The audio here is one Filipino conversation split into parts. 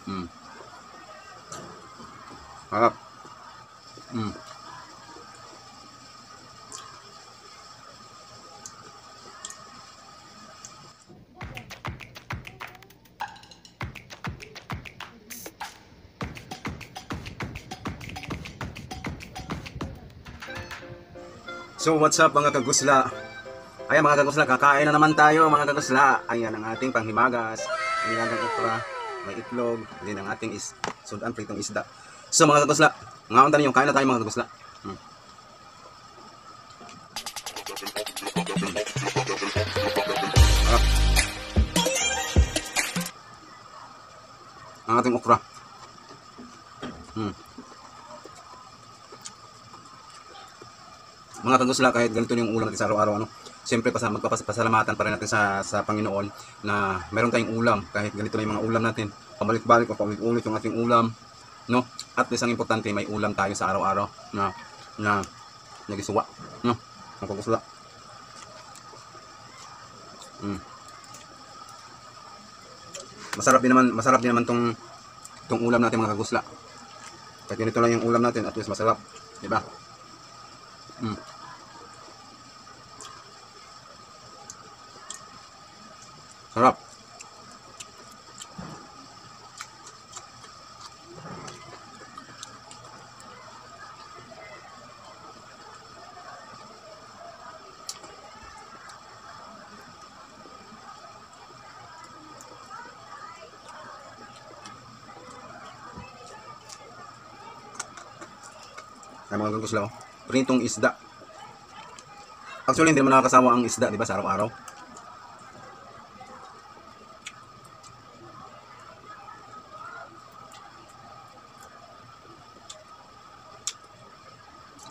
Mm. Harap. Mm. So what's up mga kagusla? Ayan mga kagusla, kakain na naman tayo mga kagusla. Ayan ang ating panghimagas, nilagang okra, may itlog, din ang ating sudan pritong isda. So mga kagusla, ngaon tayo yung kain na tayo mga kagusla. Ang ating okra. Mga kagusla, kahit ganito yung ulam natin sa araw-araw, siyempre magpapasalamatan pa rin natin sa Panginoon na meron tayong ulam, kahit ganito na yung mga ulam natin. Pabalik-balik o paulit-ulit yung ating ulam, no? At isang importante, may ulam tayo sa araw-araw na nagisuwa, no? Mga kagusla. Masarap din naman tong ulam natin mga kagusla. Kahit ganito lang yung ulam natin, at least masarap, di ba? Sarap. Ay mga kagusla, pritong isda. Actually, hindi naman nakakasawa ang isda, di ba, sa araw-araw?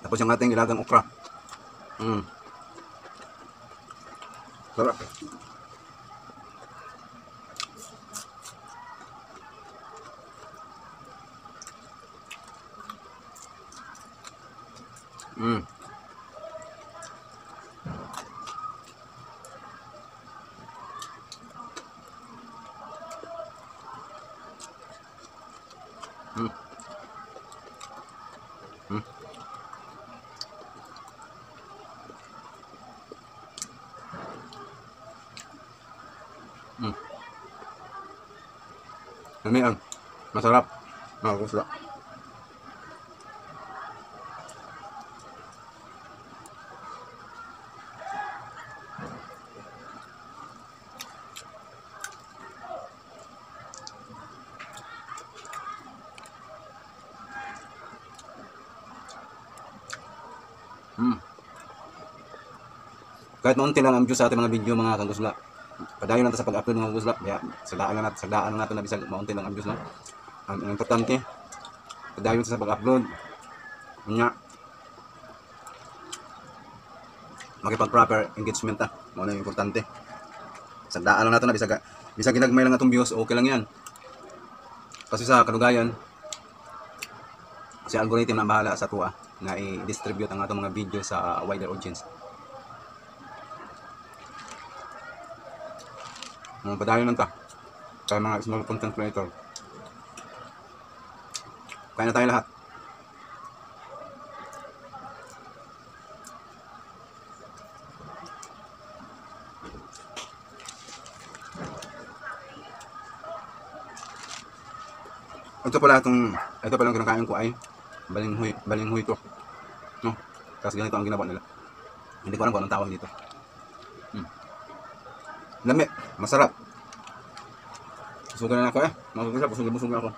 Tapos yung ating nilagang okra. Sarap. Yan. Masarap. Mga kagusla. Kahit maunti lang ang views sa ating mga video mga kagusla, padayon natin sa pag-upload mga kagusla. Kaya sagdaan lang natin na bisag maunti lang ang views, no? Ang importante, padayon sa pag-upload. Nga, makipag-proper engagement na. Muna yung importante. Sagdaan lang natin na bisag ginagmay lang atong views, okay lang yan. Kasi sa kalugayan, si algorithm na bahala sa tuwa na i-distribute ang atong mga video sa wider audience. Padayon lang ta sa mga small content creator. Kaya na tayo lahat. Ito pala ang kinakain ko ay balinghoy to, no? Kasi ganito ang ginawa nila. Hindi ko alam kung anong tawag dito. Lami, masarap. Busugan na ako mga kagusla, busog na ako.